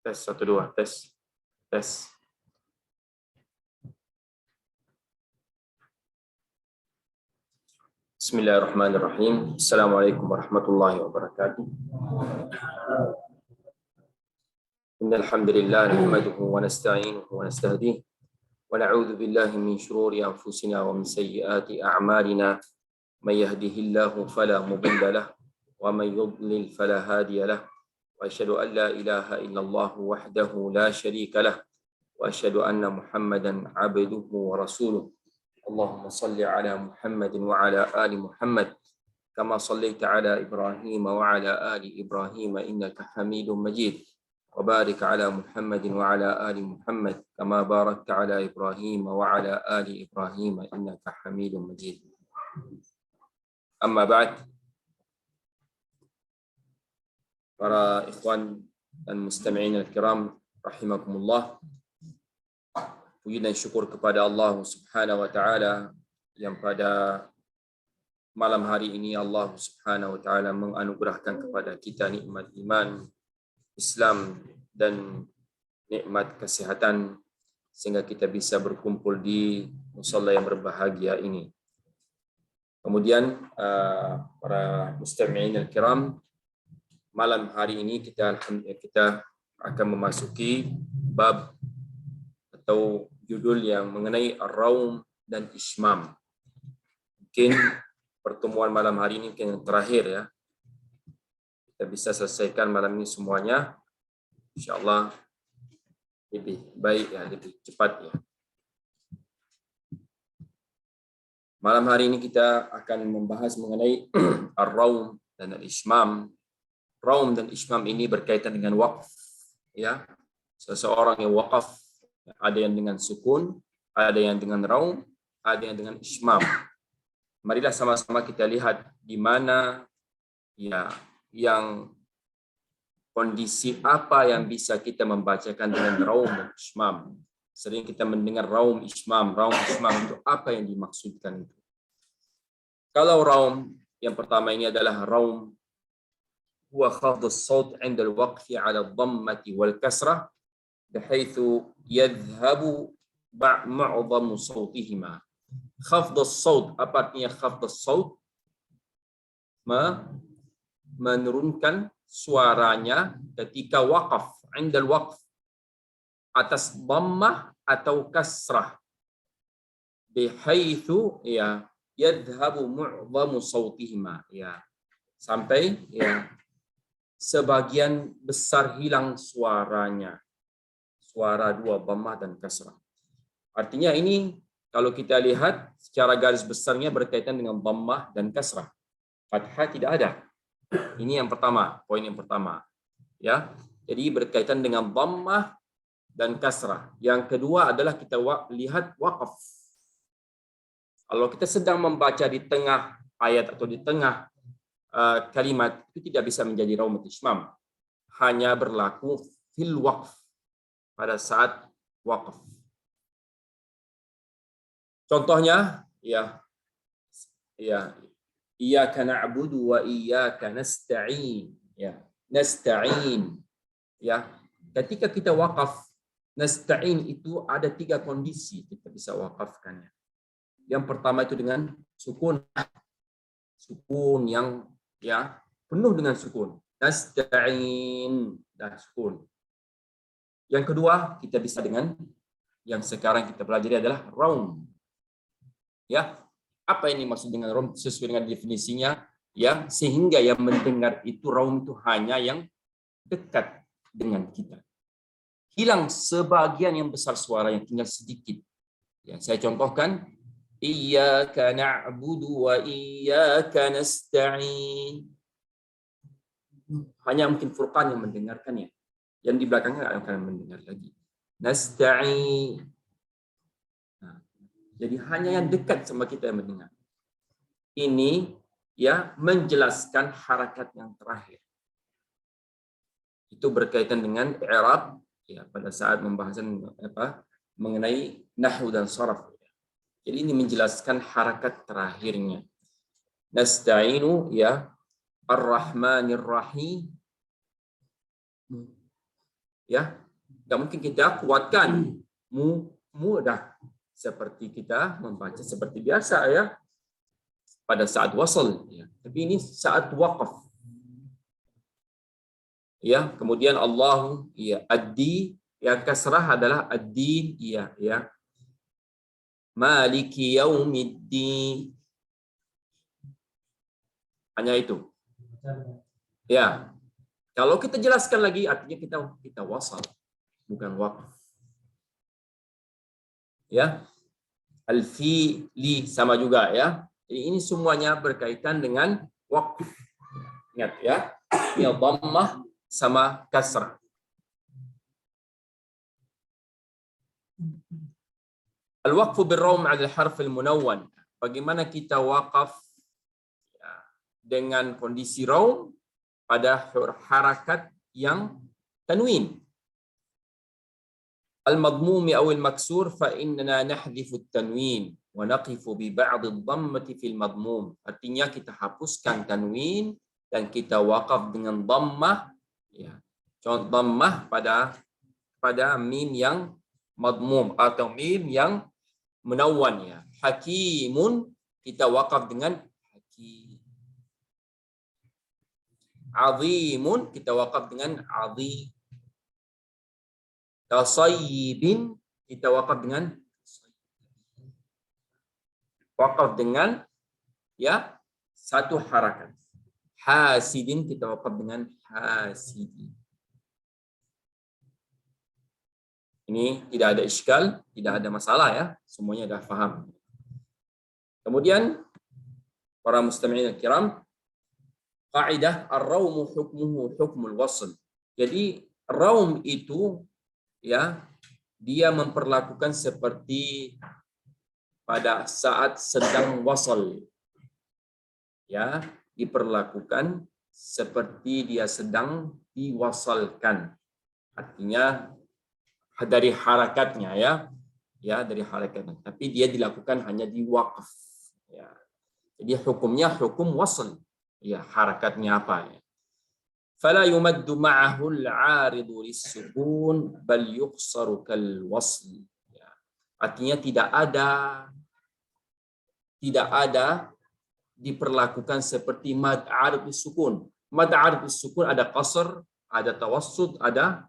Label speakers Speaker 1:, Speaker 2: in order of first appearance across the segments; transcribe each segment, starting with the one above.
Speaker 1: Tes 1 2 tes. Tes. Bismillahirrahmanirrahim. Assalamualaikum warahmatullahi wabarakatuh. Innal hamdalillah nahmaduhu wa nasta'inuhu wa nastahdihi wa na'udzu billahi min shururi anfusina wa min sayyiati a'malina. May yahdihillahu fala mudilla lahu wa may yudlil fala hadiya lahu. Wa asyhadu an la ilaha illallah wahdahu la syarika lahu wa asyhadu anna Muhammadan 'abduhu wa rasuluh. Allahumma salli ala Muhammad wa ala ali Muhammad kama sallaita ala Ibrahim wa ala ali Ibrahim innaka Hamidum Majid. Wa barik ala Muhammad wa ala ali Muhammad kama barakta ala Ibrahim wa ala ali Ibrahim innaka Hamidum Majid. Amma ba'd. Para ikhwan dan mustami'in al-kiram rahimakumullah. Puji dan syukur kepada Allah Subhanahu wa taala yang pada malam hari ini Allah Subhanahu wa taala menganugerahkan kepada kita nikmat iman, Islam dan nikmat kesehatan sehingga kita bisa berkumpul di musalla yang berbahagia ini. Kemudian para mustami'in al-kiram, malam hari ini kita akan memasuki bab atau judul yang mengenai ar-raum dan ismam. Mungkin pertemuan malam hari ini yang terakhir ya. Kita bisa selesaikan malam ini semuanya. Insyaallah lebih baik ya, lebih cepat ya. Malam hari ini kita akan membahas mengenai ar-raum dan al-ismam. Raum dan ismam ini berkaitan dengan waqf ya. Seseorang yang waqaf ada yang dengan sukun, ada yang dengan raum, ada yang dengan ismam. Marilah sama-sama kita lihat di mana ya yang kondisi apa yang bisa kita membacakan dengan raum dan ismam. Sering kita mendengar raum ismam itu apa yang dimaksudkan itu. Kalau raum yang pertama ini adalah raum huwa khafdhu as-saut 'inda al-waqfi 'ala ad-dhammati wal kasrah بحيث يذهب معظم صوتهما. خفض الصوت, apa artinya khafd as-saut? Menurunkan suaranya ketika waqaf, 'inda al-waqf, atas dhammah atau kasrah. Bihaitsu ya yadhhabu mu'dhamu sautihima ya. Sampai ya sebagian besar hilang suaranya. Suara dua dhammah dan kasrah. Artinya ini kalau kita lihat secara garis besarnya berkaitan dengan dhammah dan kasrah. Fathah tidak ada. Ini yang pertama, poin yang pertama. Ya. Jadi berkaitan dengan dhammah dan kasrah. Yang kedua adalah kita lihat waqaf. Kalau kita sedang membaca di tengah ayat atau di tengah kalimat, itu tidak bisa menjadi raum atau ismam. Hanya berlaku fil waqf, pada saat waqaf. Contohnya ya iyyaka na'budu wa iyyaka nasta'in ya. Nasta'in ya. Ketika kita waqaf, nasta'in itu ada 3 kondisi kita bisa waqafkannya. Yang pertama itu dengan sukun. Sukun yang ya penuh dengan sukun. Nasta'in dan sukun. Yang kedua, kita bisa dengan yang sekarang kita pelajari adalah raum. Ya, apa ini maksud dengan raum sesuai dengan definisinya? Ya, sehingga yang mendengar itu raum itu hanya yang dekat dengan kita. Hilang sebagian yang besar suara, yang tinggal sedikit. Ya, saya contohkan, iyyaka na'budu wa iyyaka nasta'in. Hanya mungkin Furqan yang mendengarkannya. Yang di belakangnya akan mendengar lagi. Nasta'in. Nah, jadi hanya yang dekat sama kita yang mendengar. Ini ya menjelaskan harakat yang terakhir. Itu berkaitan dengan i'rab ya pada saat pembahasan mengenai nahwu dan sharaf. Jadi ini menjelaskan harakat terakhirnya. Nasta'inu ya Ar-Rahmanir Rahim. Ya, nggak mungkin kita kuatkan mudah seperti kita membaca seperti biasa ya pada saat wasal ya. Tapi ini saat waqaf. Ya, kemudian Allah ya addi yang kasrah adalah ad-din ya. Maliki yaumiddin. Hanya itu. Ya. Kalau kita jelaskan lagi artinya kita wasal bukan waqaf. Ya. Al-fi'li sama juga ya. Jadi ini semuanya berkaitan dengan waqf. Ingat ya. Ini dhammah sama kasrah. Al-waqfu bir-rawm 'ala al-harf al-munawwan. Bagaimana kita waqaf ya, dengan kondisi raum pada harakat yang tanwin. Al-madmumi aw al-maksur fa innana nahdhifu at-tanwin wa naqifu bi ba'd ad-dhammati fil madmum. Artinya kita hapuskan tanwin dan kita waqaf dengan dhammah ya. Contoh dhammah pada mim yang madmum atau mim yang munawwan ya. Hakimun kita waqaf dengan hakim. Azimun kita waqaf dengan azim. Tasayyibin kita waqaf dengan ya satu harakat. Hasidin kita waqaf dengan hasidin. Ini tidak ada iskal, tidak ada masalah ya. Semuanya dah faham. Kemudian para mustami'in al-kiram, kaidah ar-rawmu hukmuhu hukmul wasl. Jadi raum itu ya dia memperlakukan seperti pada saat sedang wasal. Ya, diperlakukan seperti dia sedang diwasalkan. Artinya dari harakatnya ya dari harakatnya. Tapi dia dilakukan hanya di waqf. Ya. Jadi hukumnya hukum wasl. Ya, harakatnya apa ya? Fala yumaddu ma'ahu al-'aridu lis-sukun bal yuqsaru kal wasl. Ya. Artinya tidak ada diperlakukan seperti mad 'arid bis-sukun. Mad 'arid bis-sukun ada qasr, ada tawassut, ada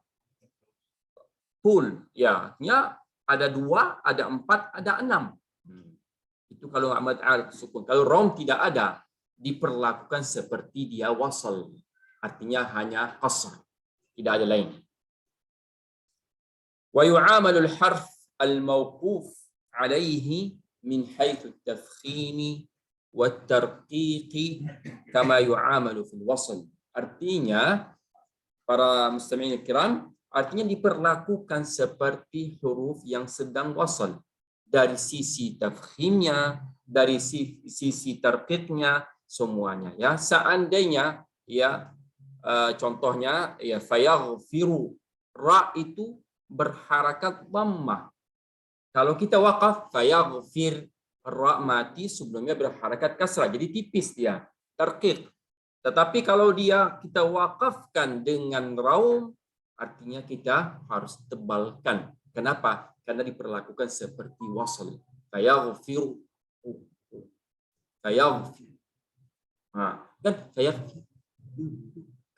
Speaker 1: full. Ya, artinya ada 2, ada 4, ada 6. Itu kalau mad 'arid bis-sukun. Kalau rom tidak ada, diperlakukan seperti dia wasal. Artinya hanya qasr, tidak ada lain. Wa yu'amalu al-harf al-mawquf alayhi min haythu at-tafkhim wa at-tarqiq kama yu'amalu fil wasl. Artinya para mustami'in kiram, artinya diperlakukan seperti huruf yang sedang wasal dari sisi tafkhimnya, dari sisi tarqiqnya, semuanya ya. Seandainya ya contohnya ya fayaghfiru, ra itu berharakat dhammah. Kalau kita waqaf fayaghfir, ra mati sebelumnya berharakat kasrah, jadi tipis dia, tarqiq. Tetapi kalau kita waqafkan dengan raum, artinya kita harus tebalkan. Kenapa? Karena diperlakukan seperti wasl. Fayaghfiru, fayaghfir. Nah, dan fayaghfir.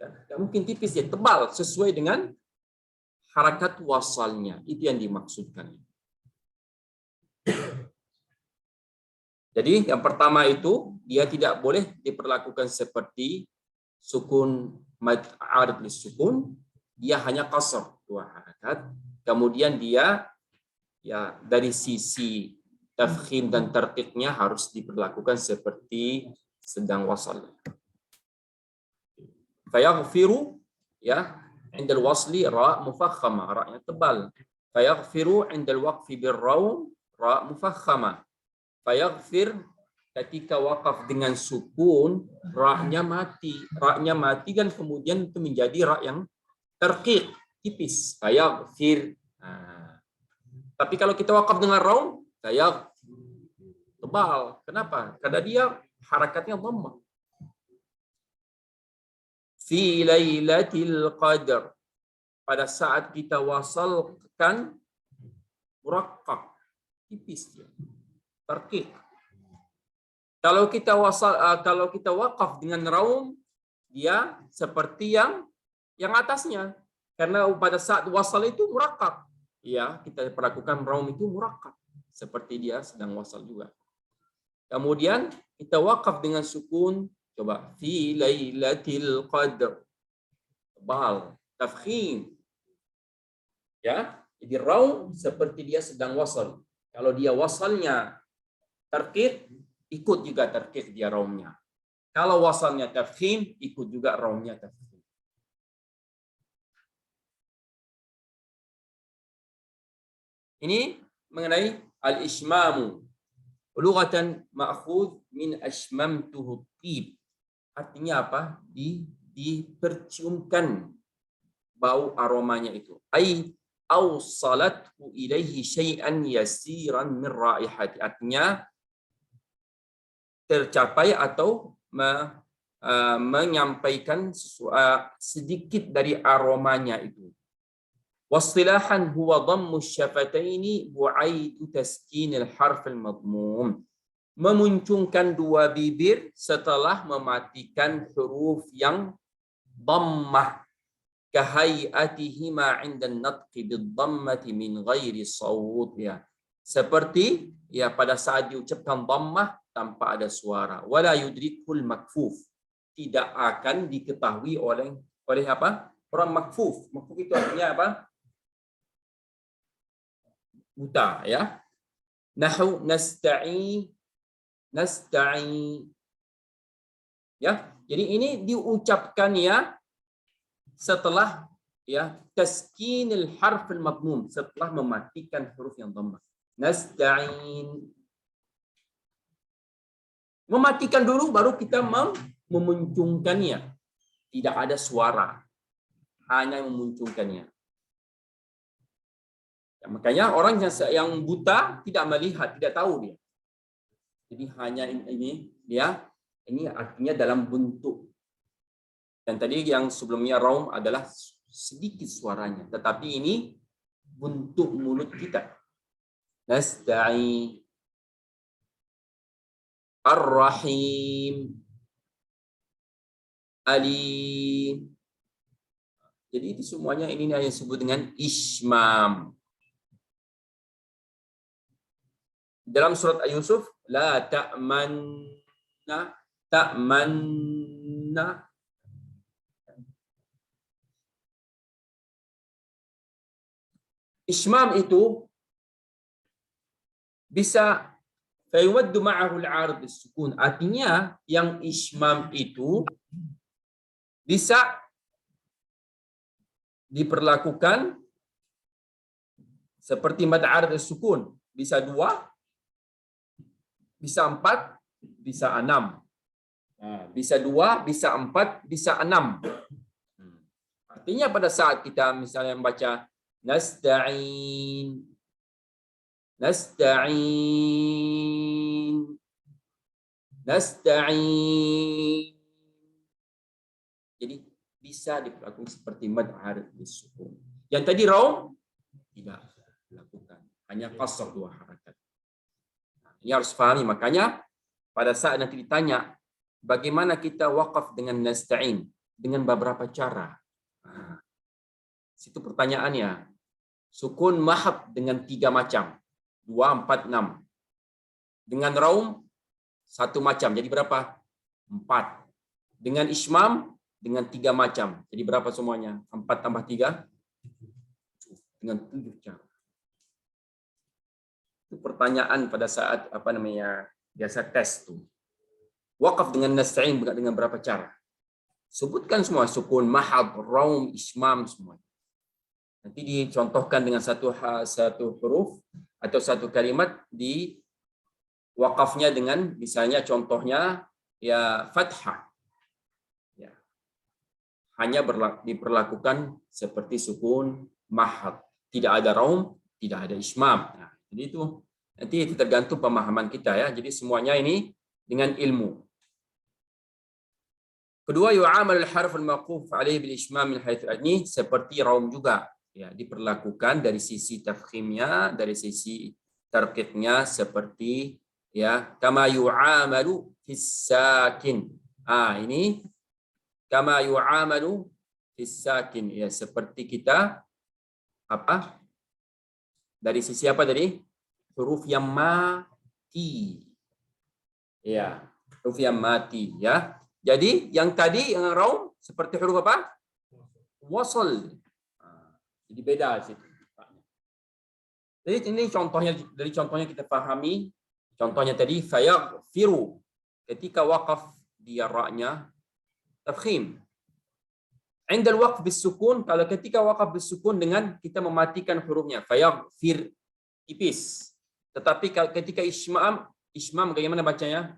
Speaker 1: Tidak mungkin tipis, ya tebal sesuai dengan harakat wasalnya. Itu yang dimaksudkan. Jadi yang pertama itu dia tidak boleh diperlakukan seperti sukun mad 'arid lis-sukun, dia hanya qasr 2 harakat. Kemudian dia ya dari sisi tafkhim dan tarqiqnya harus diperlakukan seperti sedang wasal. Fayaghfiru ya indal wasli ra mufakhama, ra-nya tebal. Fayaghfiru indal waqfi bir-raum ra mufakhama. Fayaghfir ketika wakaf dengan sukun, ra-nya mati. Ra-nya mati kan kemudian itu menjadi ra yang tarqiq, tipis. Fayaghfir. Nah. Tapi kalau kita wakaf dengan raum, fayaghfir, tebal. Kenapa? Karena dia harakatnya dhammah. Fi lailatul qadar. pada saat kita wasalkan murakkak, tipis dia, tarqiq. Kalau kita kalau kita wakaf dengan raum, dia seperti yang atasnya. Karena pada saat wasal itu murakkak. Ya, kita perlakukan raum itu murakkak. Seperti dia sedang wasal juga. Kemudian kita wakaf dengan sukun. Coba. Fi lailatul qadr. Tebal. Tafkhim. Ya, jadi raum seperti dia sedang wasal. Kalau dia wasalnya tarqiq, ikut juga tarqiq dia raumnya. Kalau wasalnya tafkhim, ikut juga raumnya tafkhim. Ini mengenai al-ishmamu. Lughatan ma'khudh min ashmamtuhu tib. Artinya apa? Diperciumkan bau aromanya itu. Ai awsalathu ilaihi syai'an yasiran min raihati. Artinya tercapai atau menyampaikan sedikit dari aromanya itu. Wastilahan huwa dhammu syafataini bu'aidu taskinil harfil madmum. Memuncungkan dua bibir setelah mematikan huruf yang dhammah. Kahayatihima 'inda an-natqi bid-dhammati min ghairi sawt, ya. Seperti ya pada saat diucapkan dhammah tanpa ada suara. Wala yudrikul makfuf. Tidak akan diketahui oleh apa? Orang makfuf. Makfuf itu artinya apa? Buta, ya. Nahu nasta'i. Ya. Jadi ini diucapkan ya setelah ya taskinil harfil madmum, setelah mematikan huruf yang dhammah. Nasta'in. Mematikan dulu baru kita memuncungkannya. Tidak ada suara. Hanya memuncungkannya. Ya, makanya orang yang buta tidak melihat, tidak tahu dia. Jadi hanya ini dia, ini artinya dalam bentuk. Dan tadi yang sebelumnya raum adalah sedikit suaranya. Tetapi ini bentuk mulut kita. Nasta'in. Ar-Rahim. Alim. Jadi itu semuanya ini yang disebut dengan ishmam. Dalam surat Yusuf, la ta'manna. Ishmam itu bisa fayuwaddu ma'ahu al-'arid bis-sukun. Artinya yang ishmam itu bisa diperlakukan seperti mad 'arid bis-sukun. Bisa 2, bisa 4, bisa 6. Nah, bisa 2, bisa 4, bisa 6. Artinya pada saat kita misalnya membaca nasta'in. Jadi bisa diperlakukan seperti mad 'arid bis-sukun. Yang tadi raum tidak dilakukan, hanya qasr 2 harakat. Nah, ini harus pahami, makanya pada saat nanti ditanya bagaimana kita wakaf dengan nasta'in, dengan beberapa cara. Nah, situ pertanyaannya. Sukun mahab dengan 3 macam. 2, 4, 6. Dengan raum 1 macam. Jadi berapa? 4. Dengan ishmam dengan 3 macam. Jadi berapa semuanya? 4 tambah 3? Dengan 7 cara. Itu pertanyaan pada saat biasa tes tuh. Wakaf dengan nasta'in dengan berapa cara? Sebutkan semua sukun mahab, raum, ishmam semua. Nanti dicontohkan dengan satu huruf atau satu kalimat di wakafnya dengan misalnya contohnya ya fathah. Ya. Hanya diperlakukan seperti sukun mahab. Tidak ada raum, tidak ada ishmam. Nah, jadi itu nanti tergantung pemahaman kita ya. Jadi semuanya ini dengan ilmu. Kedua, yu'amal al-harf al-mawquf alaihi bil ishmam min haitsu ini seperti raum juga, ya, diperlakukan dari sisi tafkhimnya, dari sisi tarqiqnya seperti, ya, kama yu'amalu fis sakin. Ini kama yu'amalu fis sakin, ya, seperti kita apa? Dari sisi apa tadi? Huruf yang mati. Ya, huruf yang mati, ya. Jadi yang tadi yang raum seperti huruf apa? Wasl. Jadi beda situ. Jadi ini contohnya, dari contohnya kita pahami. Contohnya tadi fayaghfiru, ketika waqaf dia ra-nya tafkhim. Inda al-waqf bis-sukun, kalau ketika waqaf bis-sukun dengan kita mematikan hurufnya fayaghfir, tipis. Tetapi ketika ismam bagaimana bacanya?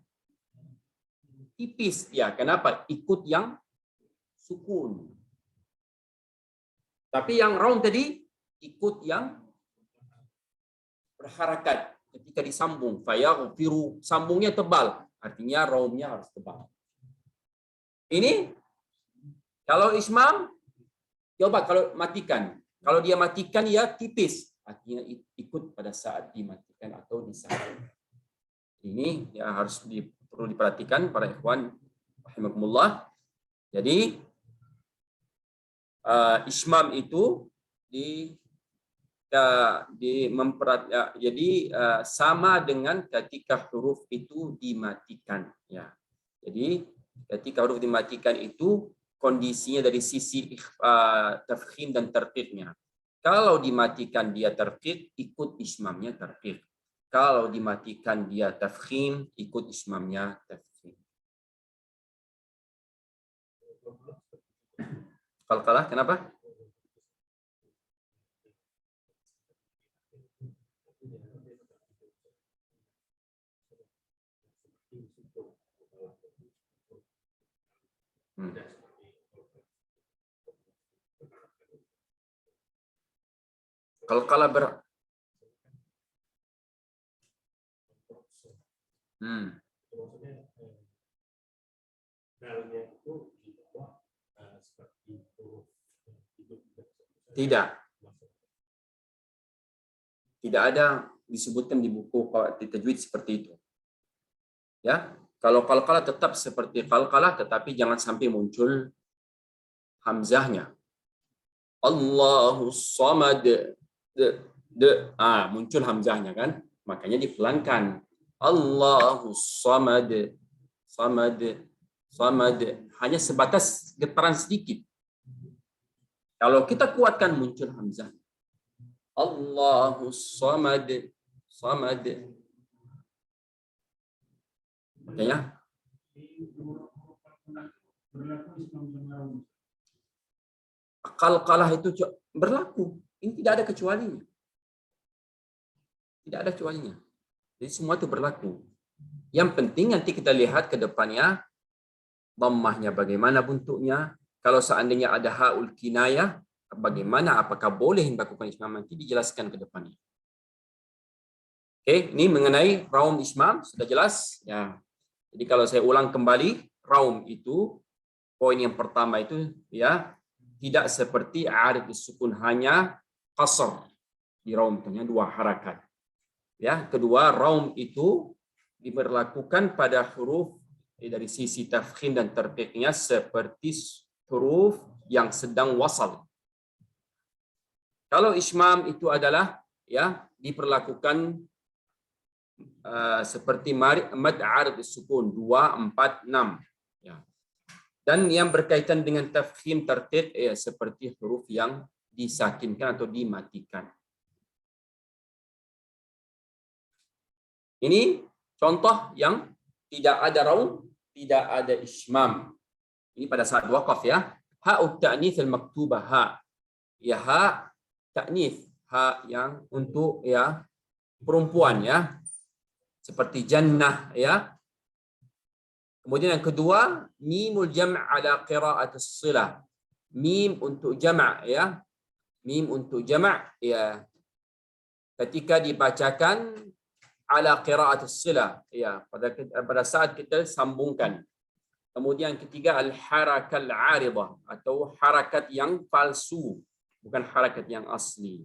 Speaker 1: Tipis, ya. Kenapa? Ikut yang sukun. Tapi yang raum tadi ikut yang berharakat ketika disambung. Fayaghfiru, sambungnya tebal, artinya raumnya harus tebal. Ini kalau ismam, coba kalau matikan. Kalau dia matikan ya tipis, artinya ikut pada saat dimatikan atau disambung. Ini ya harus perlu diperhatikan para ikhwan rahimakumullah. Jadi ismam itu jadi sama dengan ketika huruf itu dimatikan, ya. Jadi ketika huruf dimatikan itu kondisinya dari sisi tafkhim dan tarqiqnya. Kalau dimatikan dia tarqiq, ikut ismamnya tarqiq. Kalau dimatikan dia tafkhim, ikut ismamnya tafkhim. Qalqalah kenapa? Qalqalah Tidak ada disebutkan di buku tajwid seperti itu. Ya, kalau qalqalah tetap seperti qalqalah, tetapi jangan sampai muncul hamzahnya. Allahus samad. Muncul hamzahnya kan? Makanya dipelankan. Allahus samad. Samad. Samad. Hanya sebatas getaran sedikit. Kalau kita kuatkan muncul hamzah. Allahus samad. Samad. Makanya qalqalah itu berlaku. Ini tidak ada kecualinya. Tidak ada kecualinya. Jadi semua itu berlaku. Yang penting nanti kita lihat ke depannya dhammahnya bagaimana bentuknya. Kalau seandainya ada haul kinayah, bagaimana, apakah boleh melakukan ismam, nanti dijelaskan ke depannya. Oke, ini mengenai raum ismam sudah jelas ya. Jadi kalau saya ulang kembali, raum itu poin yang pertama itu ya tidak seperti arid sukun, hanya qasr di raum, hanya 2 harakat. Ya, kedua, raum itu diberlakukan pada huruf dari sisi tafkhim dan tarqiqnya seperti huruf yang sedang wasal. Kalau ismam itu adalah ya diperlakukan seperti mad arid sukun 2, 4, 6 ya. Dan yang berkaitan dengan tafkhim tarqiq ya seperti huruf yang disakinkan atau dimatikan. Ini contoh yang tidak ada raum, tidak ada ismam. Ini pada saat waqaf ya. Ha'ut ta'nits al-maktubah ha. Ya ha ta'nits, ha yang untuk ya perempuan ya. Seperti jannah ya. Kemudian yang kedua, mimul jam' ala qira'atis silah. Mim untuk jama' ya. Mim untuk jama' ya. Ketika dibacakan ala qira'atis silah ya, pada saat kita sambungkan. Kemudian ketiga al-harakal 'aridah atau harakat yang palsu, bukan harakat yang asli.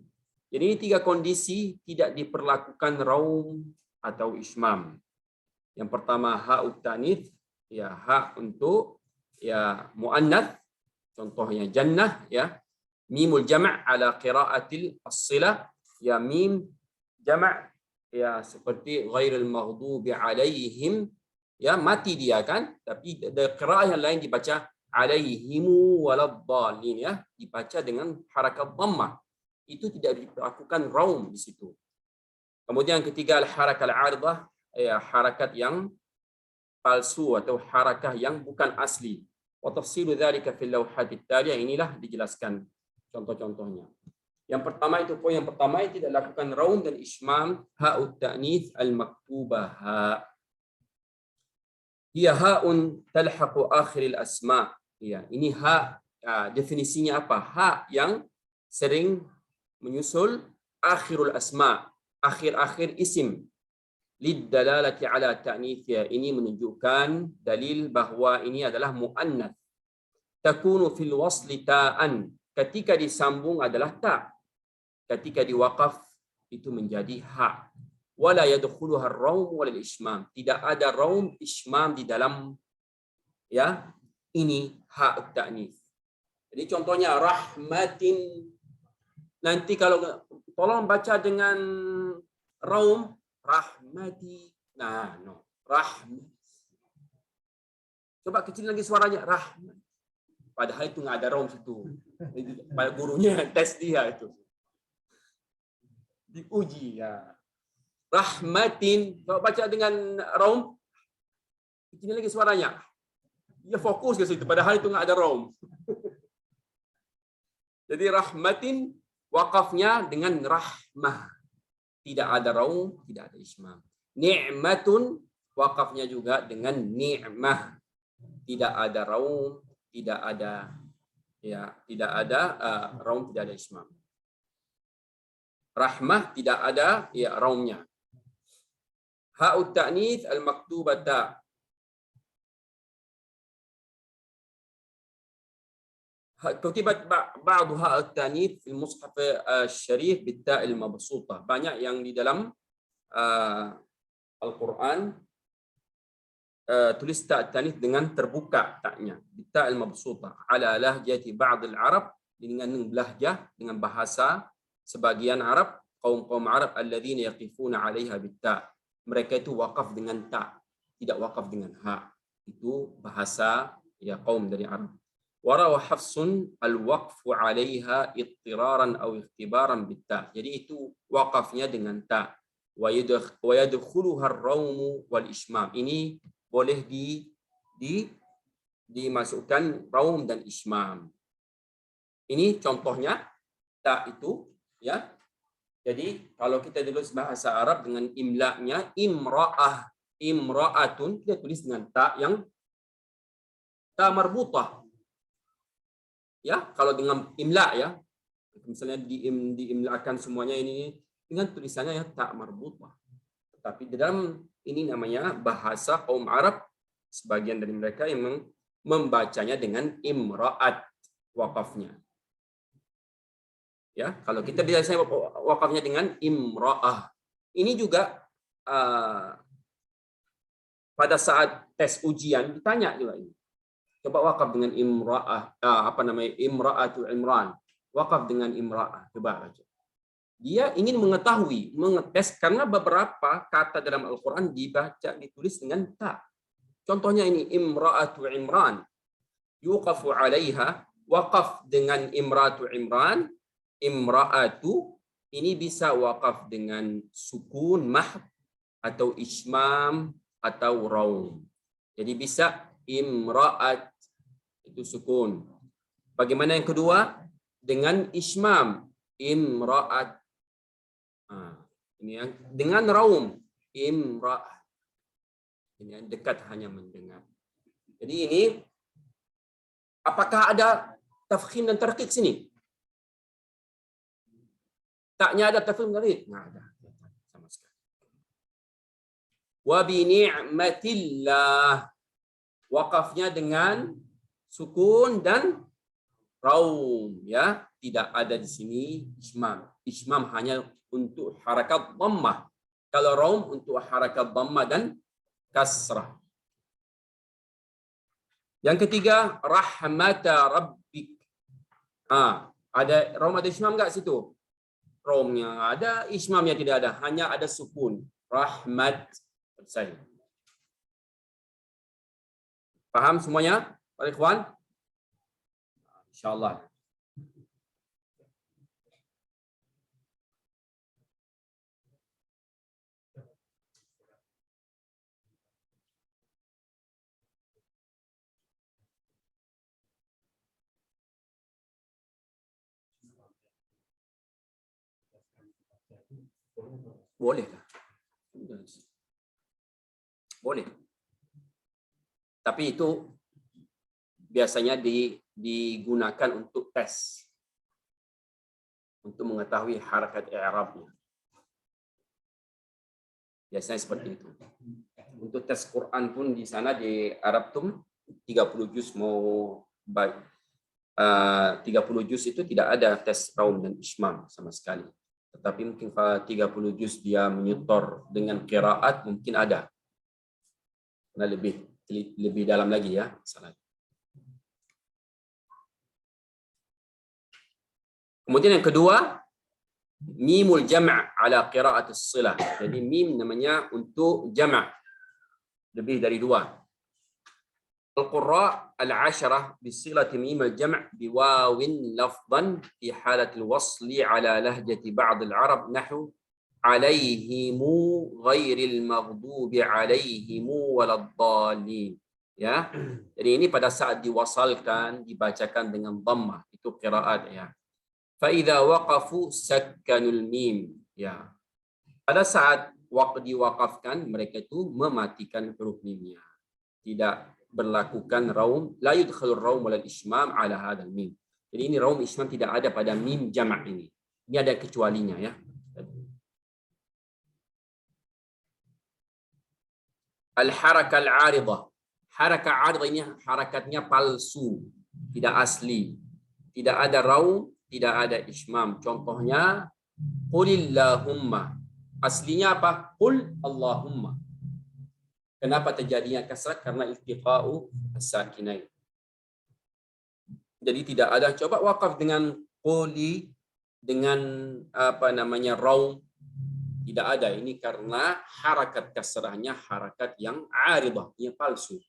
Speaker 1: Jadi ini 3 kondisi tidak diperlakukan raum atau ismam. Yang pertama ha'ut ta'nits, ya ha untuk ya muannats, contohnya jannah ya. Mimul jama' ala qira'atil as-silah, ya mim jama' ya seperti ghairil maghdubi alaihim, ya mati dia kan, tapi ada qira'ah yang lain dibaca alaihimu waladdallin, ya dibaca dengan harakat dhammah. Itu tidak dilakukan raum di situ. Kemudian ketiga al-harakah al-'aridah, ya harakat yang palsu atau harakah yang bukan asli. Wa tafsilu dzalika fil lawhat at-taliyah, inilah dijelaskan contoh-contohnya. Yang pertama itu poin yang pertama yang tidak lakukan raum dan ismam, ha'ut ta'nits al-maktubah ha. Hiya ha'un talhaqu akhiril asma. Ya, ini ha, definisinya apa? Ha yang sering menyusul akhirul asma, akhir-akhir isim. Lidalalati ala ta'nitsnya, ini menunjukkan dalil bahwa ini adalah muannats. Takunu fil wasli ta'an, ketika disambung adalah ta, ketika diwaqaf itu menjadi ha. Wala yadkhuluha ar-raum wal ismam, tidak ada raum ismam di dalam ya ini ha ta'nits. Jadi contohnya rahmatin, nanti kalau tolong baca dengan raum rahmati. Nah, no. Rahmat. Coba kecil lagi suaranya, rahmat. Padahal itu nggak ada raum situ. Pada gurunya tes dia itu. Diuji ya. Rahmatin. Coba baca dengan raum. Kecil lagi suaranya. Dia fokus ke situ. Padahal itu nggak ada raum. Jadi rahmatin wakafnya dengan rahmah. Tidak ada raum, tidak ada ismam. Ni'matun wakafnya juga dengan ni'mah. Tidak ada raum, tidak ada ya, tidak ada raum, tidak ada ismam. Rahmah tidak ada ya raumnya. Ha'ut ta'nits al-maktubata. Kutibat ba'du ha'ut ta'nits fil mushaf asy-syarif bit-ta' al-mabsutah. Banyak yang di dalam Al-Quran tulis ta' ta'nits dengan terbuka taknya, bit-ta' al-mabsutah ala lahjati ba'd al-arab, dengan lahjah, dengan bahasa sebagian Arab, kaum-kaum Arab alladzina yaqifuna 'alaiha bit-ta'. Mereka itu wakaf dengan ta, tidak wakaf dengan ha. Itu bahasa ya kaum dari Arab. Warawa Hafsun al-waqfu 'alaiha ittiraran aw ikhtibaran bit-ta'. Jadi itu wakafnya dengan ta. Wa yadkhuluha ar-raum wal ismam. Ini boleh dimasukkan raum dan ismam. Ini contohnya ta itu ya. Jadi kalau kita tulis bahasa Arab dengan imla'nya imra'ah, imra'atun, kita tulis dengan ta yang ta marbutah. Ya, kalau dengan imla ya. Misalnya diimla'kan semuanya ini dengan tulisannya ya ta marbutah. Tapi di dalam ini namanya bahasa kaum Arab, sebagian dari mereka yang membacanya dengan imra'at wakafnya. Ya, kalau kita biasanya wakafnya dengan imra'ah. Ini juga pada saat tes ujian ditanya juga ini. Coba wakaf dengan imra'ah, imra'atu Imran. Wakaf dengan imra'ah. Coba baca. Dia ingin mengetahui, mengetes, karena beberapa kata dalam Al-Quran ditulis dengan ta. Contohnya ini imra'atu Imran. Yuqafu 'alaiha, wakaf dengan imra'atu Imran. Imra'atu ini bisa wakaf dengan sukun mahd atau ismam atau raum. Jadi bisa imra'at itu sukun. Bagaimana yang kedua? Dengan ismam imra'at. Ini yang dengan raum imra'at. Ini yang dekat hanya mendengar. Jadi ini apakah ada tafkhim dan tarqiq sini? Taknya ada tafkhim dan tarqiq? Enggak ada sama sekali. Wa bi ni'matillah. Wakafnya dengan sukun dan raum, ya. Tidak ada di sini ismam. Ismam hanya untuk harakat dhammah. Kalau raum untuk harakat dhammah dan kasrah. Yang ketiga, rahmata rabbik. Ada raum ada ismam enggak situ? Raumnya ada, ismamnya tidak ada, hanya ada sukun. Rahmat. Selesai. Paham semuanya, para ikhwan? Insyaallah. Boleh. Boleh. Tapi itu biasanya digunakan untuk tes. Untuk mengetahui harakat i'rabnya. Biasanya seperti itu. Untuk tes Quran pun di sana di Arabtum 30 juz mau 30 juz itu tidak ada tes raum dan ismam sama sekali. Tetapi mungkin 30 juz dia menyetor dengan qiraat mungkin ada. Karena lebih dalam lagi ya masalah. Kemudian yang kedua, mimul jam' ala qira'at as-silah. Jadi mim namanya untuk jam'. Lebih dari dua. Al-qurra al-'asharah bisilati mim al-jam' biwawin lafdhan fi halat al-wasli ala lahjati ba'd al-'arab nahu alaihimu ghairil maghdubi alaihimu waladdallin. Ya. Jadi ini pada saat diwasalkan dibacakan dengan dhammah, itu qiraat ya. Fa idza waqafu sakkanul mim. Ya. Pada saat diwakafkan mereka itu mematikan huruf mimnya. Tidak berlakukan raum, la yudkhalur raum wal ismam ala hadzal mim. Jadi ini raum ismam tidak ada pada mim jama' ini. Ini ada kecualinya ya. Al-harakah al-'aridah. Harakah 'aridah ini harakatnya palsu, tidak asli. Tidak ada raum, tidak ada ismam. Contohnya qulillahumma. Aslinya apa? Qul Allahumma. Kenapa terjadinya kasrah? Karena iltiqa'u as-sakinain. Jadi tidak ada. Coba wakaf dengan quli, dengan raum. Tidak ada. Ini karena harakat kasrahnya harakat yang 'aridah, yang palsu.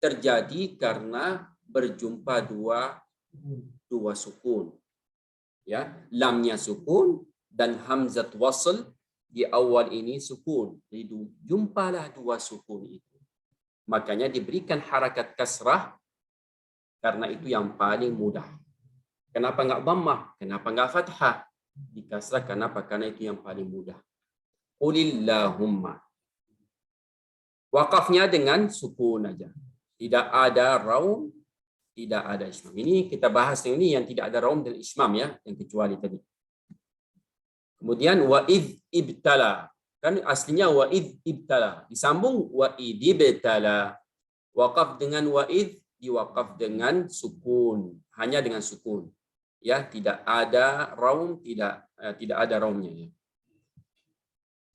Speaker 1: Terjadi karena berjumpa dua sukun. Ya, lamnya sukun dan hamzat wasl di awal ini sukun. Jadi jumpalah dua sukun itu. Makanya diberikan harakat kasrah karena itu yang paling mudah. Kenapa enggak dhammah? Kenapa enggak fathah? Dikasrah kenapa? Karena itu yang paling mudah. Qulillahumma. Wakafnya dengan sukun aja. Tidak ada raum, tidak ada ismam. Ini kita bahas ini yang tidak ada raum dan ismam ya, yang kecuali tadi. Kemudian wa id ibtala. Kan aslinya wa id ibtala. Disambung wa id ibtala. Wakaf dengan wa id, diwakaf dengan sukun. Hanya dengan sukun. Ya, tidak ada raum, tidak ada raumnya ya.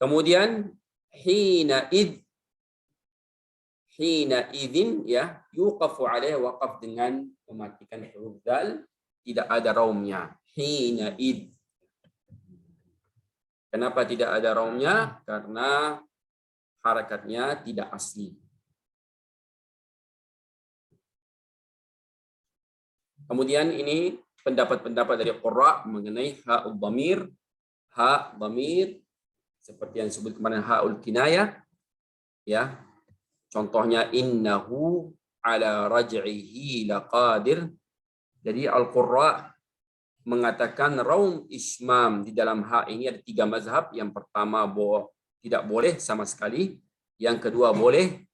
Speaker 1: Kemudian hina idzin ya, yuqafu alaihi, waqaf dengan mematikan huruf dal, tidak ada raumnya. Hina id. Kenapa tidak ada raumnya? Karena harakatnya tidak asli. Kemudian ini pendapat-pendapat dari qurra mengenai ha'ul dhamir. Ha dhamir seperti yang disebut kemarin ha'ul kinayah ya. Contohnya innahu ala raj'ihi laqadir. Jadi al-qurra mengatakan raum ismam di dalam ha ini ada 3 mazhab. Yang pertama tidak boleh sama sekali, yang kedua boleh,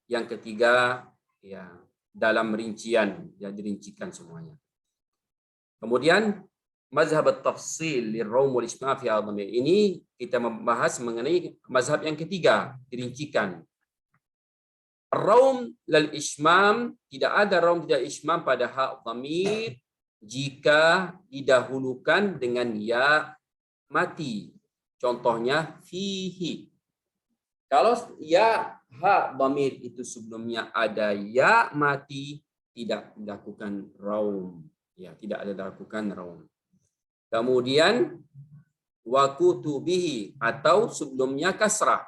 Speaker 1: yang ketiga ya dalam rincian, ya dirincikan semuanya. Kemudian mazhab at-tafsil liraum wal ismam fi adhamir. Ini kita membahas mengenai mazhab yang ketiga, dirincikan. Raum lal ismam, tidak ada raum tidak ismam pada hak dhamir jika didahulukan dengan ya mati. Contohnya fihi. Kalau ya hak dhamir itu sebelumnya ada ya mati, tidak dilakukan raum. Ya, tidak ada dilakukan raum. Kemudian wa kutubihi, atau sebelumnya kasrah.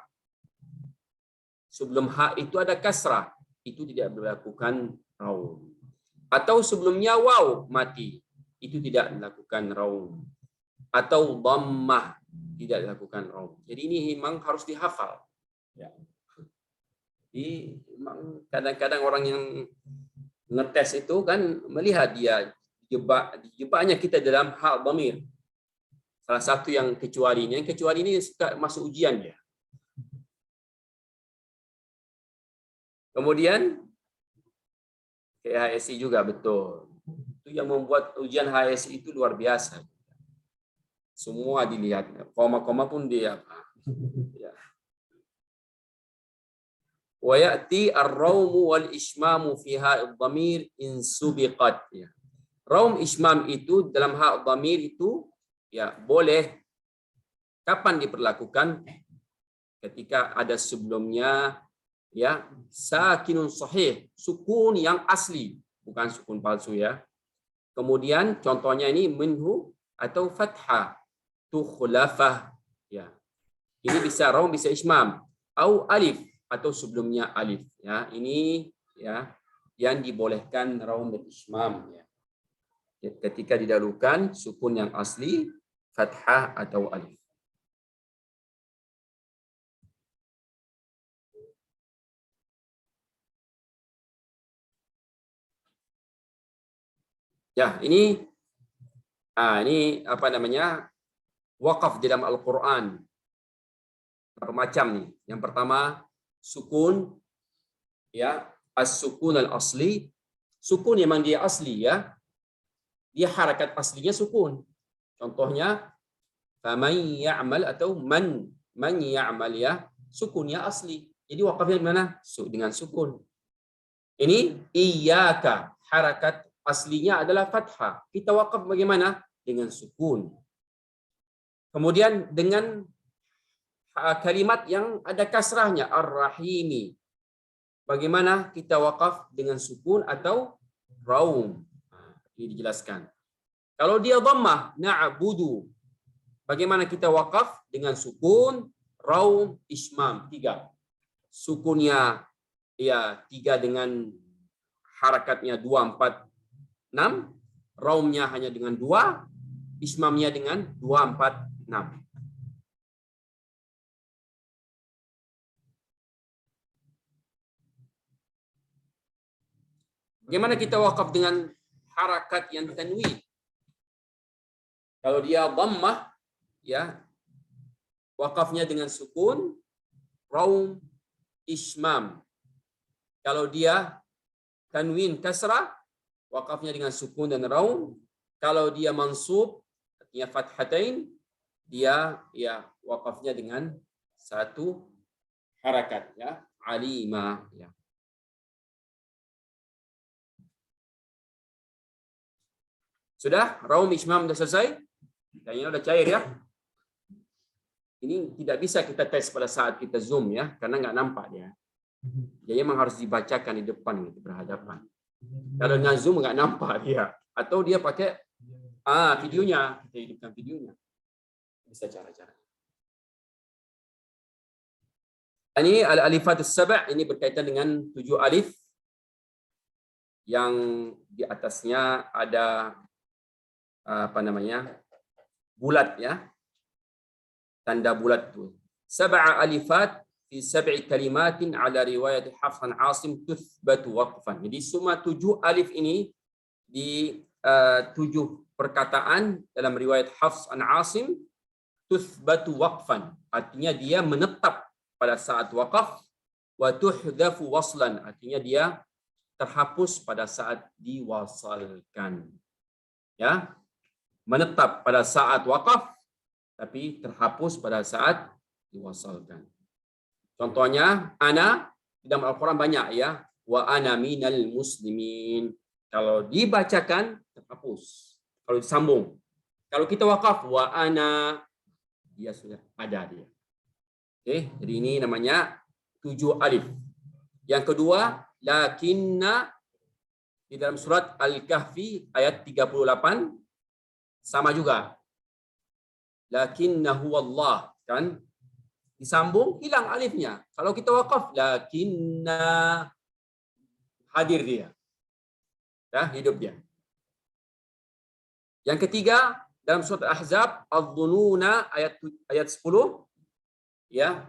Speaker 1: Sebelum hak itu ada kasrah, itu tidak dilakukan raum. Atau sebelumnya waw mati, itu tidak dilakukan raum. Atau dhammah, tidak dilakukan raum. Jadi ini memang harus dihafal. Ya. Jadi memang kadang-kadang orang yang ngetes itu kan melihat dia jebaknya kita dalam hak dhamir. Salah satu yang kecuali ini suka masuk ujian dia. Kemudian HSI juga betul. Itu yang membuat ujian HSI itu luar biasa. Semua dilihat, koma-koma pun dia. Ya. Wa ya'ti ar-rawmu wal ismamu fi ha'id dhamir in subiqat. Ya. Raum ismam itu dalam hak dhamir itu ya boleh kapan diperlakukan? Ketika ada sebelumnya ya sakinun sahih, sukun yang asli, bukan sukun palsu ya. Kemudian contohnya ini minhu atau fathah, tukhlafah ya. Ini bisa raum bisa ismam, au alif atau sebelumnya alif ya. Ini ya yang dibolehkan raum dan ismam ya. Ketika didahulukan sukun yang asli, fathah atau alif. Ya, ini apa namanya? Waqaf di dalam Al-Qur'an. Berapa macam nih? Yang pertama, sukun ya, as-sukun al-asli. Sukun yang memang dia asli ya. Dia harakat aslinya sukun. Contohnya faman ya'mal atau man ya'mal ya, sukunnya asli. Jadi waqafnya di mana? Dengan sukun. Ini iyyaka, harakat aslinya adalah fathah. Kita waqaf bagaimana? Dengan sukun. Kemudian dengan kalimat yang ada kasrahnya, ar-rahimi. Bagaimana kita waqaf dengan sukun atau raum? Ini dijelaskan. Kalau dia dhammah, na'budu. Bagaimana kita waqaf? Dengan sukun, raum, ismam. 3. Sukunnya ya 3 dengan harakatnya 2, 4, 6. Raumnya hanya dengan 2. Ismamnya dengan 2, 4, 6. Bagaimana kita waqaf dengan harakat yang tanwin? Kalau dia dhammah ya waqafnya dengan sukun, raum, ismam. Kalau dia tanwin kasrah, waqafnya dengan sukun dan raum. Kalau dia mansub, artinya fathatain, dia ya waqafnya dengan satu harakat ya, alima ya. Sudah? Raum ismam sudah selesai? Kayaknya udah cair ya. Ini tidak bisa kita tes pada saat kita zoom ya, karena nggak nampak dia. Jadi memang harus dibacakan di depan gitu, berhadapan. Kalau dengan zoom nggak nampak dia, atau dia pakai videonya, kita hidupkan videonya. Bisa cara-cara. Ini al-alifat as-sab', ini berkaitan dengan 7 alif yang di atasnya ada apa namanya? Bulat ya. Tanda bulat itu. 7 alifat fi 7 kalimatin ala riwayat Hafs an Asim tuthbatu waqfan. Jadi semua 7 alif ini di 7 perkataan dalam riwayat Hafs an Asim tuthbatu waqfan. Artinya dia menetap pada saat waqaf, wa tuhdhafu waslan. Artinya dia terhapus pada saat diwasalkan. Ya. Menetap pada saat waqaf tapi terhapus pada saat diwasalkan. Contohnya ana
Speaker 2: di dalam Al-Quran banyak ya. Wa ana minal muslimin. Kalau dibacakan terhapus. Kalau disambung. Kalau kita wakaf wa ana, dia sudah ada dia. Oke, jadi ini namanya 7 alif. Yang kedua, lakinna di dalam surat Al-Kahfi ayat 38 sama juga. Lakinnahu Allah, kan? Disambung hilang alifnya. Kalau kita wakaf lakinna, hadir dia. Ya, hidup dia. Yang ketiga dalam surat Al-Ahzab adh-dhununa ayat 10 ya.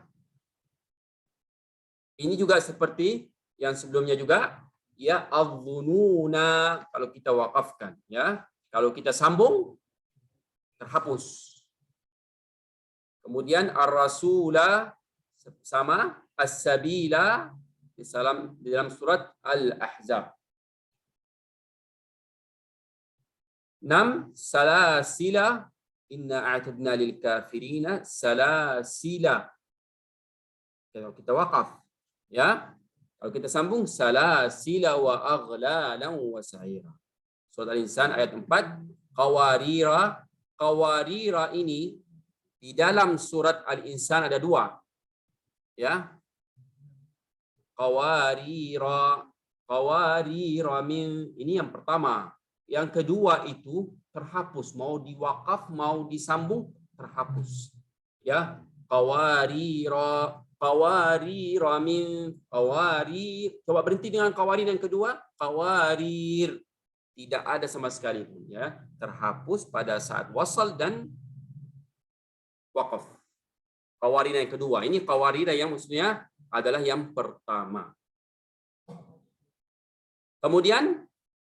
Speaker 2: Ini juga seperti yang sebelumnya juga ya, adh-dhununa kalau kita wakafkan ya. Kalau kita sambung terhapus. Kemudian ar-rasula sama as-sabila di dalam surat Al-Ahzab. 6 salasila inna a'tadna lil kafirina salasila. Kalau kita wakaf ya, kalau kita sambung salasila wa aghlalan wa sa'ira. Surat Al-Insan ayat 4 qawarira. Qawarira ini di dalam surat Al-Insan ada 2 ya. Qawarira min, ini yang pertama. Yang kedua itu terhapus, mau diwakaf mau disambung terhapus ya. Qawarira min qawarir. Coba berhenti dengan qawarir yang kedua. Qawarir tidak ada sama sekali pun ya, terhapus pada saat wasal dan wakaf. Qawarir yang kedua, ini qawarir yang maksudnya adalah yang pertama. Kemudian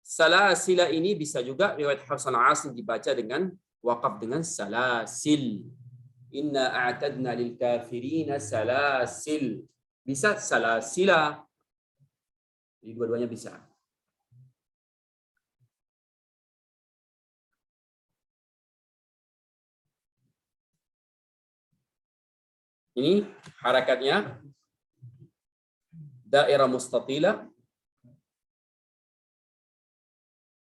Speaker 2: salasila ini bisa juga riwayat Hafs an Asim dibaca dengan wakaf dengan salasil. Inna a'tadna lil kafirina salasil. Bisa salasila. Jadi dua-duanya bisa. Ini harakatnya daerah mustatila.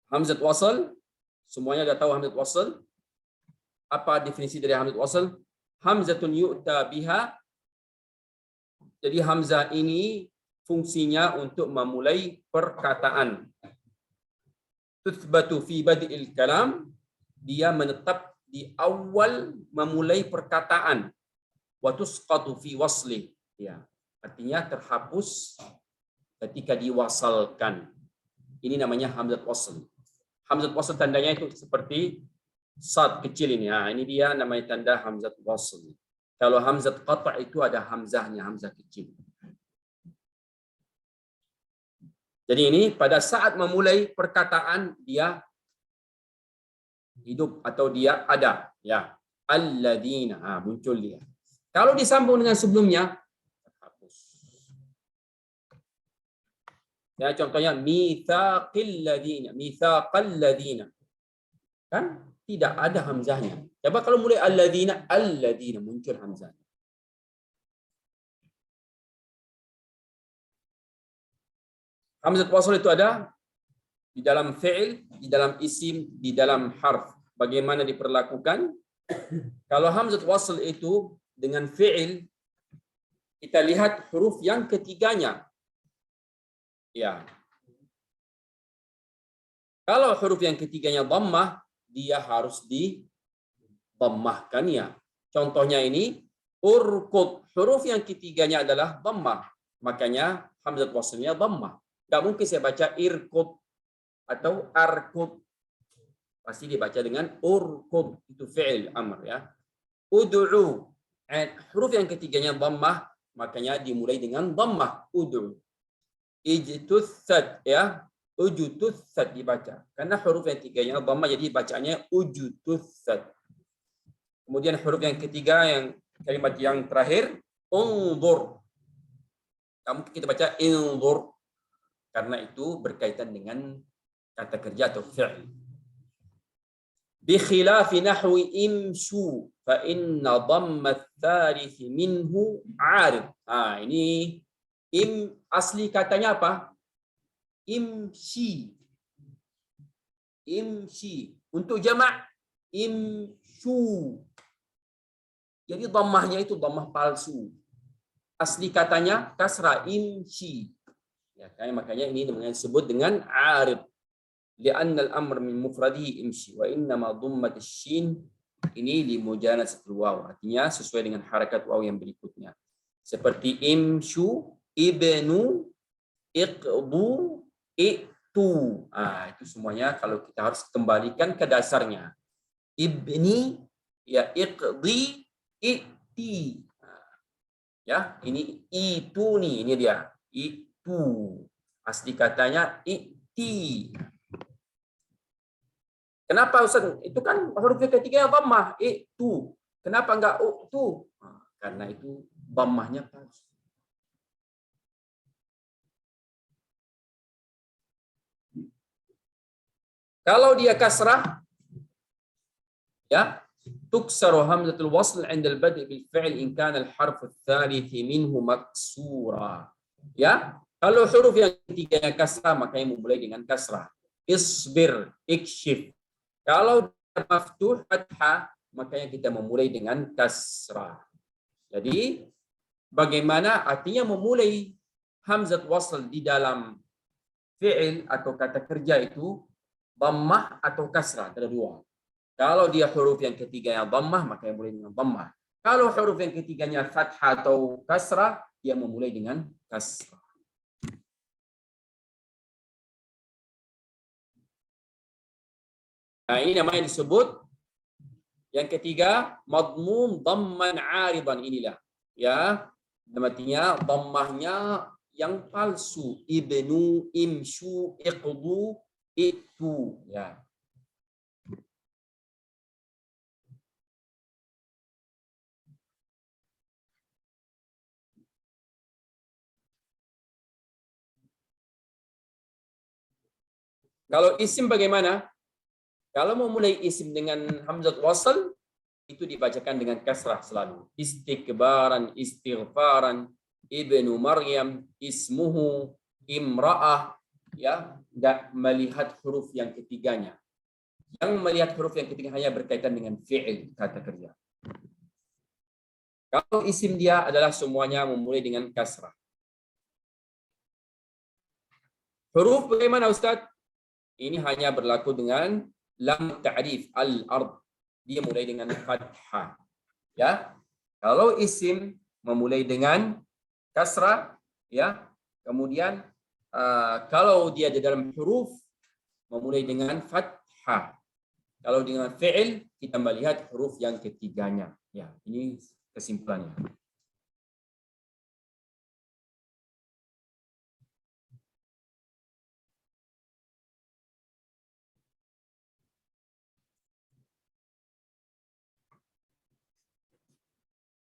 Speaker 2: Hamzat wasal, semuanya sudah tahu hamzat wasal. Apa definisi dari hamzat wasal? Hamzatun yu'ta biha. Jadi hamzah ini fungsinya untuk memulai perkataan. Tuthbatu fi bad'il kalam, dia menetap di awal memulai perkataan. Wa tusqatu fi wasli, ya. Artinya terhapus ketika diwasalkan. Ini namanya hamzat wasl. Hamzat wasl tandanya itu seperti sad kecil ini. Nah, ini dia namanya tanda hamzat wasl. Kalau hamzat qata' itu ada hamzahnya, hamzah kecil. Jadi ini pada saat memulai perkataan dia hidup atau dia ada, ya. Alladzina, muncul dia. Kalau disambung dengan sebelumnya terhapus. Ya, contohnya mitsaqil ladzina, mitsaqal ladzina. Kan tidak ada hamzahnya. Coba kalau mulai alladzina, alladzina muncul hamzah. Hamzat wasl itu ada di dalam fi'il, di dalam isim, di dalam harf. Bagaimana diperlakukan? Kalau hamzat wasl itu dengan fi'il, kita lihat huruf yang ketiganya. Ya. Kalau huruf yang ketiganya dhammah, dia harus di-dhammahkan ya. Contohnya ini, urqud. Huruf yang ketiganya adalah dhammah. Makanya hamzat waslnya dhammah. Tidak mungkin saya baca irqud atau arqud. Pasti dibaca dengan urqud. Itu fi'il amr ya. Ud'u. Huruf yang ketiganya dhammah, makanya dimulai dengan dhammah. Ud'u. Ijtutsat ya. Ujututsat dibaca. Karena huruf yang ketiganya dhammah, jadi bacanya ujututsat. Kemudian huruf yang ketiga, yang kalimat yang terakhir, unzur. Mungkin kita baca inzur. Karena itu berkaitan dengan kata kerja atau fi'il. Bi khilafi nahwi imshu fa inna dhamma ats-tsalits minhu 'arid. Ini Asli katanya apa? Imshi. Imshi. Untuk jamak imshu. Jadi dhammahnya itu dhammah palsu. Asli katanya kasrah imshi. Ya, makanya ini disebut dengan arid. Li'anna al-amr min mufradihi imshi wa innama dhammat asy-shin ini li mujanasatil waw. Artinya sesuai dengan harakat waw yang berikutnya. Seperti imshu, ibnu, iqdu, itu. Itu semuanya kalau kita harus kembalikan ke dasarnya. Ibni, ya iqdi, iti. Ya, ini itu nih, ini dia. Itu. Asli katanya iti. Kenapa Ustaz? Itu kan huruf ketiga dhammah, itu. Kenapa enggak itu? Karena itu dhammahnya palsu. Kalau dia kasrah, ya, tuksaru hamzatul wasl 'inda al-bad' bil fi'l in kana al-harf ats-tsalits minhu maksura. Ya, kalau huruf yang ketiganya kasrah maka mulai dengan kasrah. Isbir, ikshif. Kalau maftuh fathah makanya kita memulai dengan kasrah. Jadi bagaimana artinya memulai hamzat wasl di dalam fi'il atau kata kerja itu dhammah atau kasrah, ada dua. Kalau dia huruf yang ketiganya dhammah maka yang mulai dengan dhammah. Kalau huruf yang ketiganya fathah atau kasrah dia memulai dengan kasrah. Nah, ini namanya disebut yang ketiga madmum dhamman 'aridan, inilah ya, artinya dhammahnya yang palsu, ibnu, imshu, iqdu, itu ya. Kalau isim bagaimana? Kalau memulai isim dengan hamzat wasl itu dibacakan dengan kasrah selalu. Istikbaran, istighfaran, ibnu Maryam, ismuhu, imra'ah, ya, enggak melihat huruf yang ketiganya. Yang melihat huruf yang ketiga hanya berkaitan dengan fi'il, kata kerja. Kalau isim dia adalah semuanya memulai dengan kasrah. Huruf bagaimana Ustaz? Ini hanya berlaku dengan lam ta'rif al-ard. Dia mulai dengan fathah. Ya. Kalau isim memulai dengan kasrah, ya. Kemudian kalau dia di dalam huruf memulai dengan fathah. Kalau dengan fi'il kita melihat huruf yang ketiganya. Ya, ini kesimpulannya.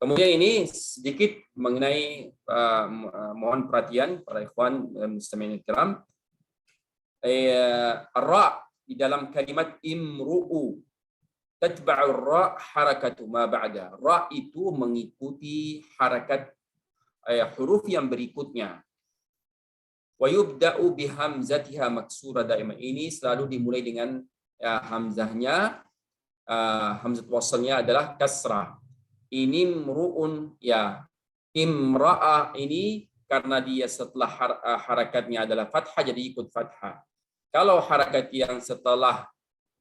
Speaker 2: Kemudian ini sedikit mengenai mohon perhatian para ikhwan muslimin kiram. Ra di dalam kalimat imru'u tatba'u ra harakatu ma ba'da. Ra itu mengikuti harakat huruf yang berikutnya. Wa yubda'u bi hamzatiha maksura daima. Ini selalu dimulai dengan hamzahnya, hamzat wasalnya adalah kasrah. Ini mru'un, ya, imra'ah ini karena dia setelah harakatnya adalah fathah jadi ikut fathah. Kalau harakat yang setelah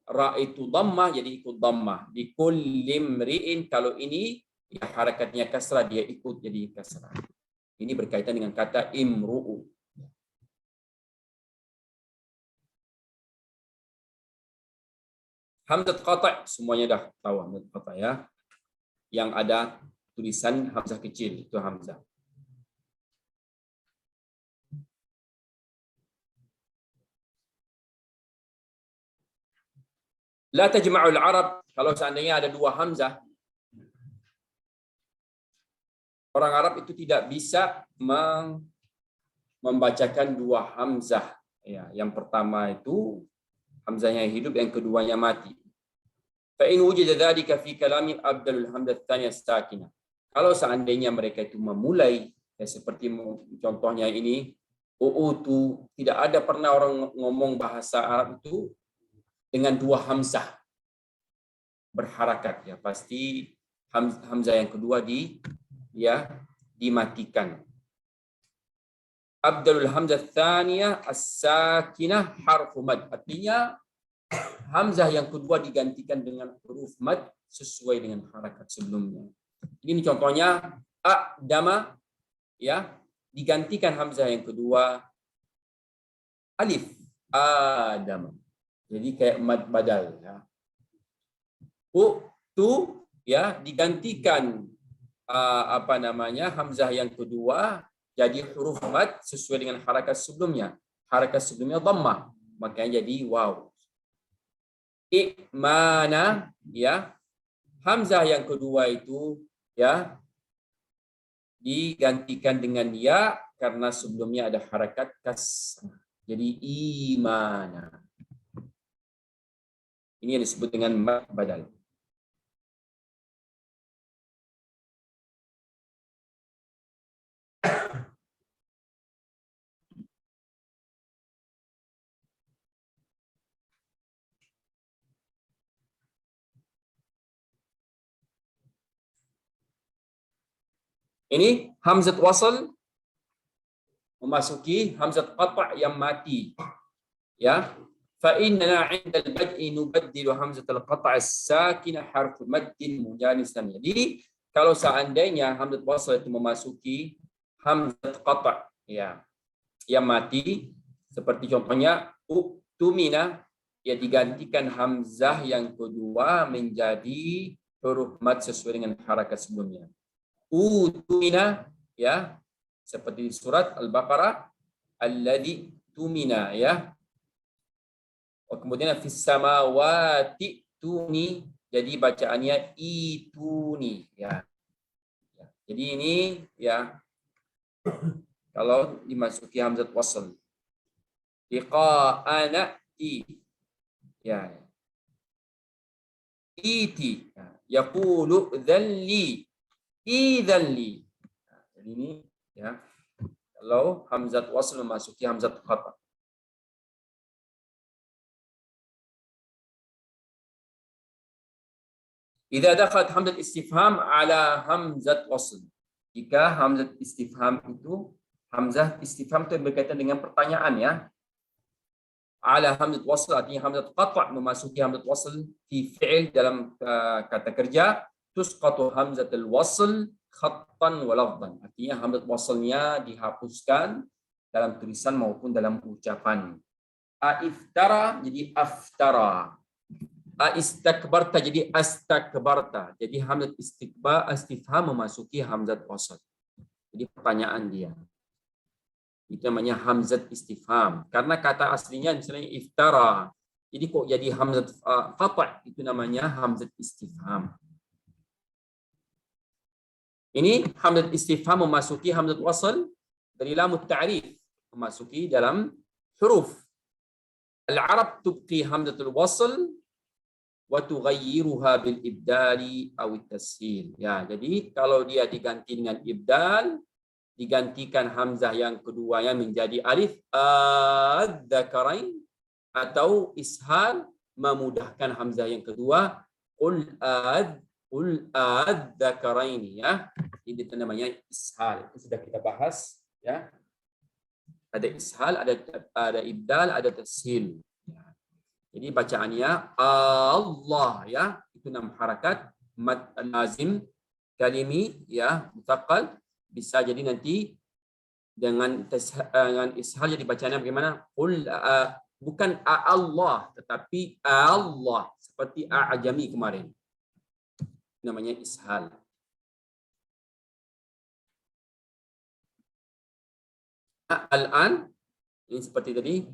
Speaker 2: ra itu dhammah jadi ikut dhammah. Di kulli mri'in, kalau ini ya harakatnya kasrah dia ikut jadi kasrah. Ini berkaitan dengan kata imru'u. Hamzat qata' semuanya dah tahu hamzat qata' ya. Yang ada tulisan hamzah kecil itu hamzah. La tajma'ul Arab, kalau seandainya ada dua hamzah, orang Arab itu tidak bisa membacakan dua hamzah. Ya, yang pertama itu hamzahnya hidup, yang keduanya mati. Fa in wujida dzalika fi kalami abdalul hamzah tsaniyah sakinah. Kalau seandainya mereka itu memulai
Speaker 1: Ya, seperti contohnya ini, tu tidak ada pernah orang ngomong bahasa Arab itu dengan dua hamzah berharakat, ya pasti hamzah yang kedua dimatikan. Abdul hamzah tsaniyah as-sakinah harfu mad. Artinya hamzah yang kedua digantikan dengan huruf mad sesuai dengan harakat sebelumnya. Ini contohnya a'dama, ya, digantikan hamzah yang kedua alif, adam. Jadi kayak mad badal, ya. Tu, ya, digantikan hamzah yang kedua jadi huruf mad sesuai dengan harakat sebelumnya. Harakat sebelumnya dhammah, makanya jadi waw. I'mana, ya, hamzah yang kedua itu, ya, digantikan dengan ya karena sebelumnya ada harakat kasrah. Jadi imana. Ini yang disebut dengan mad badal. Ini hamzat wasl memasuki hamzat qata' yang mati. Ya. Fa inna 'inda al-bad'i nubaddilu hamzat al-qata' as-sakinah harf maddin mujanisan. Jadi kalau seandainya hamzat wasl itu memasuki hamzat qata', ya, yang mati, seperti contohnya tumina, ya, digantikan hamzah yang kedua menjadi huruf mad sesuai dengan harakat sebelumnya. Tumina, ya, seperti surat Al-Baqarah, alladzi tumina, ya. Kemudian fis samawati tuni, jadi bacaannya ituni, ya. Jadi ini, ya, kalau dimasuki hamzat wasl. Liqa'ana ti, ya. Iti, ya. Yaqulu dzalli idzalli. Jadi ini, ya, kalau hamzat wasl memasuki hamzat qata'. Idza dakhalat hamzat istifham ala hamzat wasl. Jika hamzat istifham itu, hamzah istifham itu berkaitan dengan pertanyaan, ya. Ala hamzat wasl artinya hamzat qata' memasuki hamzat wasl fi fi'il dalam kata kerja, tusqatu hamzatul wasl khattan wa lafdhan. Artinya hamzat waslnya dihapuskan dalam tulisan maupun dalam ucapan. Aiftara jadi aftara. Istakbarta jadi astakbarta. Jadi hamzat istifham memasuki hamzat wasl. Jadi pertanyaan dia. Itu namanya hamzat istifham. Karena kata aslinya misalnya iftara. Jadi kok jadi hamzat qata', itu namanya hamzat istifham. Ini hamzat istifham memasuki hamzat wasl dari lamut ta'rif, memasuki dalam huruf. Al-Arab tubqi hamzatul wasl wa tughayyiruha bil ibdali aw at-tashil. Ya, jadi kalau dia diganti dengan ibdal, digantikan hamzah yang keduanya menjadi alif adzakarain, atau ishal memudahkan hamzah yang kedua qul adzakarain, ya. Ini namanya ishal. Itu sudah kita bahas, ya. Ada ishal, ada ibdal, ada tashil. Jadi bacaannya Allah, ya, itu 6 harakat, mad lazim, kalimi, ya, mutaqal. Bisa jadi nanti dengan ishal jadi bacaannya bagaimana? Bukan Allah, tetapi Allah, seperti a'jami kemarin. Namanya ishal. Al-an, ini seperti tadi,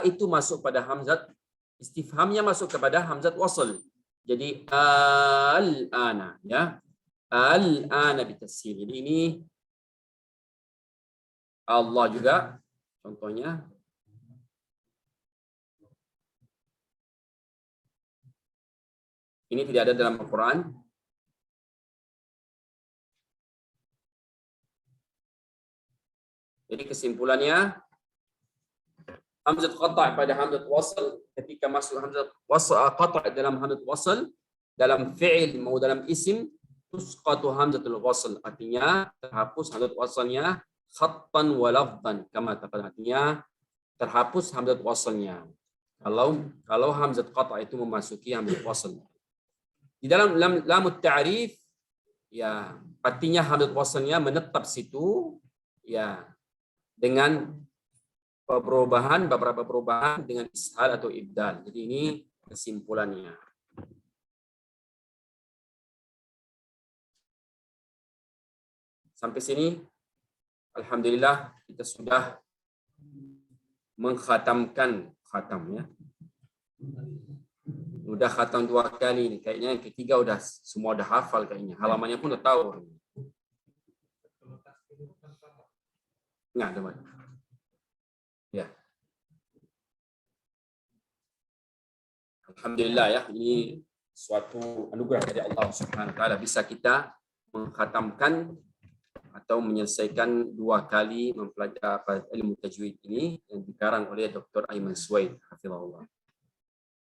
Speaker 1: itu masuk pada hamzat istifhamnya, masuk kepada hamzat wasl. Jadi al-ana, ya. Al-ana bitashil. Jadi ini Allah juga contohnya. Ini tidak ada dalam Al-Quran.
Speaker 2: Jadi kesimpulannya, hamzat qata' pada hamzat wasl, ketika masuk hamzat wasl qata' dalam hamzat wasl dalam fi'il mau dalam isim, tusqatu hamzatul wasl, artinya terhapus hamzat waslnya khattan wa lafdhan, kama taqaddam, artinya terhapus hamzat waslnya. Kalau hamzat qata' itu memasuki hamzat wasl. Di dalam lamut ta'rif, ya artinya hamzat waslnya menetap situ, ya dengan beberapa perubahan dengan ishal atau ibdal. Jadi ini kesimpulannya. Sampai sini, alhamdulillah kita sudah mengkhatamkan ya. Udah khatam 2 kali nih. Kayaknya yang ketiga udah semua udah hafal kayaknya. Halamannya pun udah tahu. Nggak, teman. Ya. Alhamdulillah ya, ini suatu anugerah dari Allah Subhanahu wa taala bisa kita mengkhatamkan atau menyelesaikan 2 kali mempelajari ilmu tajwid ini yang dikarang oleh Dr. Aiman Suwaid hafizahullah.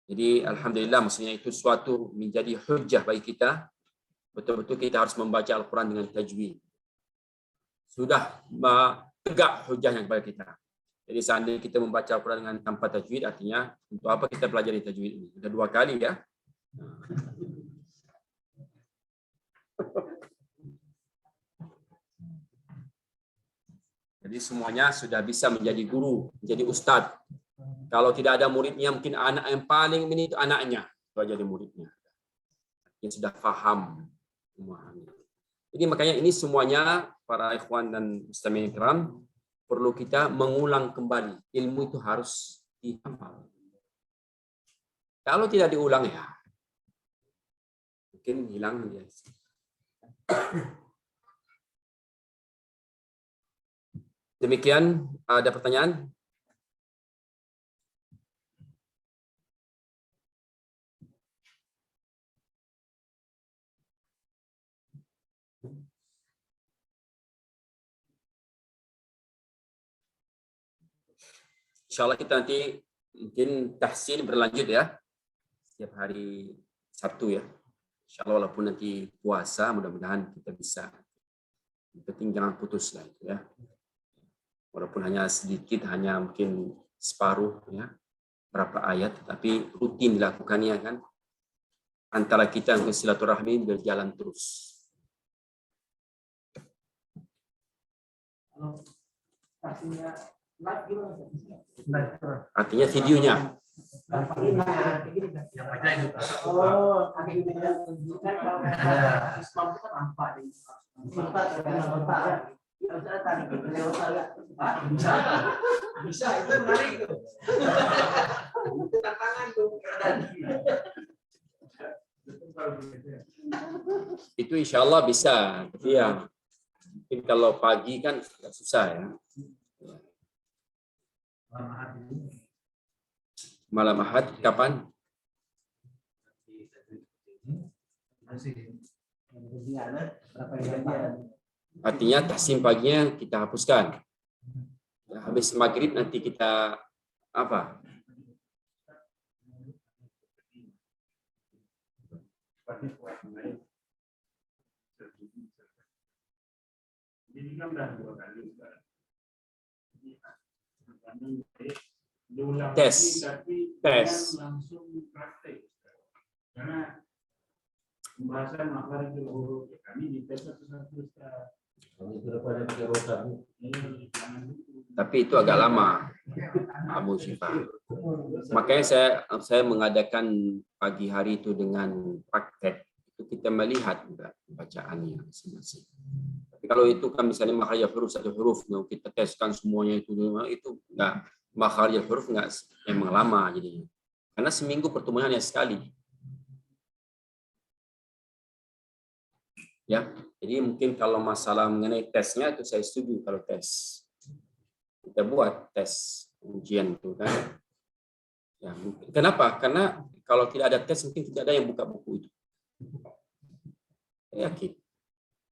Speaker 2: Jadi alhamdulillah, maksudnya itu suatu menjadi hujjah bagi kita. Betul-betul kita harus membaca Al-Quran dengan tajwid. Sudah tegak hujjahnya kepada kita. Jadi seandainya kita membaca Al-Quran dengan tanpa tajwid, artinya untuk apa kita pelajari tajwid ini? Sudah 2 kali ya. Jadi semuanya sudah bisa menjadi guru, menjadi ustadz. Kalau tidak ada muridnya, mungkin anak yang paling ini itu anaknya, itu jadi muridnya. Yang sudah paham. Jadi makanya ini semuanya para ikhwan dan mustami'in kiram perlu kita mengulang kembali. Ilmu itu harus dihafal. Kalau tidak diulang ya mungkin hilang dia. Demikian, ada pertanyaan? Insyaallah kita nanti mungkin tahsin berlanjut ya. Setiap hari Sabtu ya. Insyaallah walaupun nanti puasa, mudah-mudahan kita bisa. Yang penting jangan putus lah itu ya. Walaupun hanya sedikit, hanya mungkin separuh ya, berapa ayat, tapi rutin dilakukannya kan. Antara kita dengan silaturahmi berjalan terus. Artinya videonya.
Speaker 3: Bisa itu menarik tuh. Tantangan tuh.
Speaker 2: Itu insya Allah bisa. Tapi ya mungkin kalau pagi kan agak susah ya. Malam Ahad kapan? Artinya tahsin paginya kita hapuskan. Ya, habis maghrib nanti kita apa?
Speaker 4: Ini kan udah 2 kali sekarang.
Speaker 2: Tes.
Speaker 4: Langsung praktek. Karena pembahasan makhluk huruf kami di tes satu-satu.
Speaker 2: Tapi itu agak lama, Abu Syifa. Makanya saya mengadakan pagi hari itu dengan praktek. Itu kita melihat juga bacaannya masing-masing. Tapi kalau itu kan misalnya makhraj huruf satu huruf, kita teskan semuanya itu enggak, makhraj huruf enggak emang lama jadinya. Karena seminggu pertemuan hanya sekali. Ya, jadi mungkin kalau masalah mengenai tesnya itu saya setuju kalau tes. Kita buat tes ujian itu kan. Ya, kenapa? Karena kalau tidak ada tes mungkin tidak ada yang buka buku itu. Saya yakin.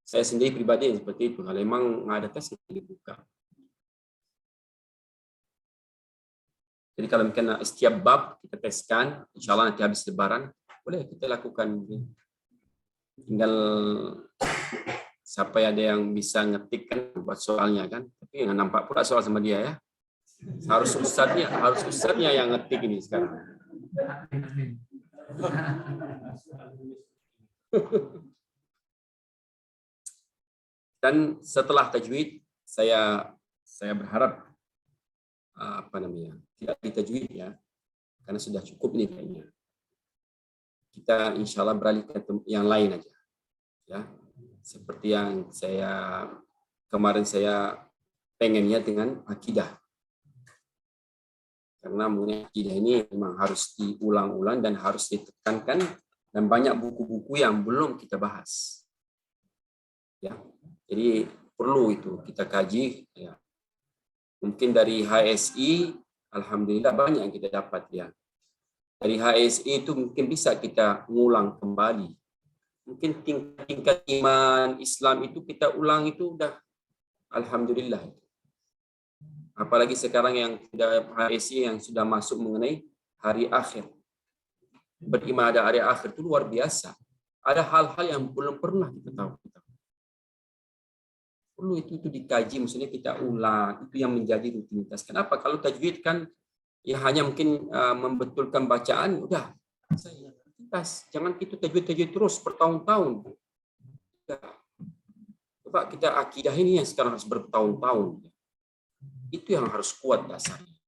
Speaker 2: Saya sendiri pribadi seperti itu. Kalau memang nggak ada tes, dibuka. Jadi kalau mungkin setiap bab kita teskan, insya Allah nanti habis lebaran, boleh kita lakukan. Tinggal siapa ada yang bisa ngetik kan buat soalnya kan. Tapi nggak nampak pula soal sama dia ya. Harus ustadznya yang ngetik ini sekarang. Dan setelah tajwid saya berharap tidak ditajwid ya, karena sudah cukup nih kayaknya. Kita insya Allah beralih ke yang lain aja ya, seperti yang kemarin saya pengennya dengan akidah, karena mengenai akidah ini memang harus diulang-ulang dan harus ditekankan, dan banyak buku-buku yang belum kita bahas ya. Jadi perlu itu kita kaji ya. Mungkin dari HSI alhamdulillah banyak yang kita dapat ya. Dari HSI itu mungkin bisa kita ngulang kembali. Mungkin tingkat iman Islam itu kita ulang itu udah alhamdulillah. Apalagi sekarang yang sudah HSI yang sudah masuk mengenai hari akhir. Beriman ada hari akhir itu luar biasa. Ada hal-hal yang belum pernah kita tahu. Perlu itu dikaji, maksudnya kita ulang, itu yang menjadi rutinitas. Kenapa? Kalau tajwid kan ya hanya mungkin membetulkan bacaan, udah rutinitas. Jangan kita tajwid terus bertahun-tahun. Coba kita akidah ini yang sekarang harus bertahun-tahun. Itu yang harus kuat dasarnya.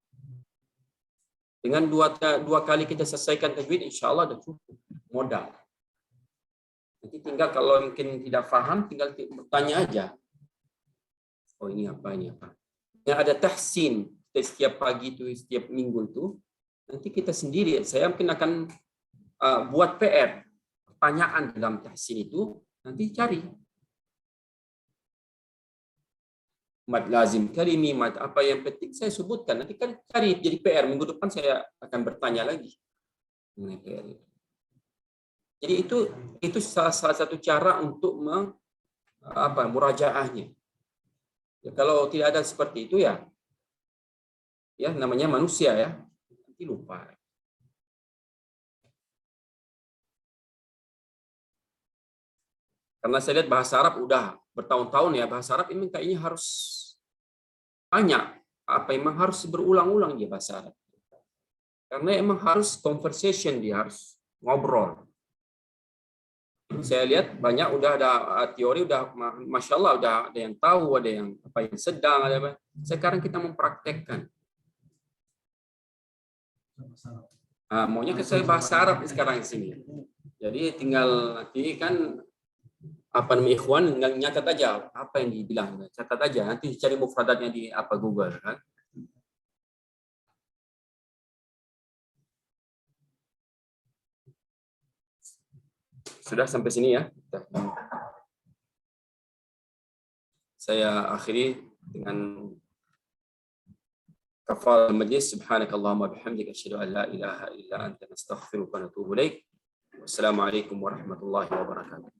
Speaker 2: Dengan dua kali kita selesaikan tajwid, insya Allah sudah cukup modal. Nanti tinggal kalau mungkin tidak paham, tinggal bertanya aja. Oh ini apa, ini apa. Yang ada tahsin setiap pagi itu, setiap minggu itu, nanti kita sendiri, saya mungkin akan buat PR, pertanyaan dalam tahsin itu, nanti cari. Mad lazim kalimi, mad apa yang penting saya sebutkan, nanti kan cari jadi PR, minggu depan saya akan bertanya lagi. Jadi itu salah satu cara untuk murajaahnya. Ya, kalau tidak ada seperti itu ya namanya manusia ya, nanti lupa. Karena saya lihat bahasa Arab udah bertahun-tahun ya, bahasa Arab ini kayaknya harus banyak, memang harus berulang-ulang dia bahasa Arab. Karena emang harus conversation, dia harus ngobrol. Saya lihat banyak udah ada teori, udah masya Allah udah ada yang tahu, ada yang yang sedang, ada apa. Sekarang kita mempraktekkan. Maunya ke saya bahasa Arab sekarang di sini. Jadi tinggal nanti kan ikhwan tinggal nyatat aja apa yang dibilang, catat aja, nanti cari mufradatnya di Google kan. Sudah sampai sini ya. Saya akhiri dengan kafaratul majlis. Subhanakallahumma bihamdika asyhadu an la ilaha illa anta nastaghfiruka wa natubu ilaik. Wassalamualaikum warahmatullahi wabarakatuh.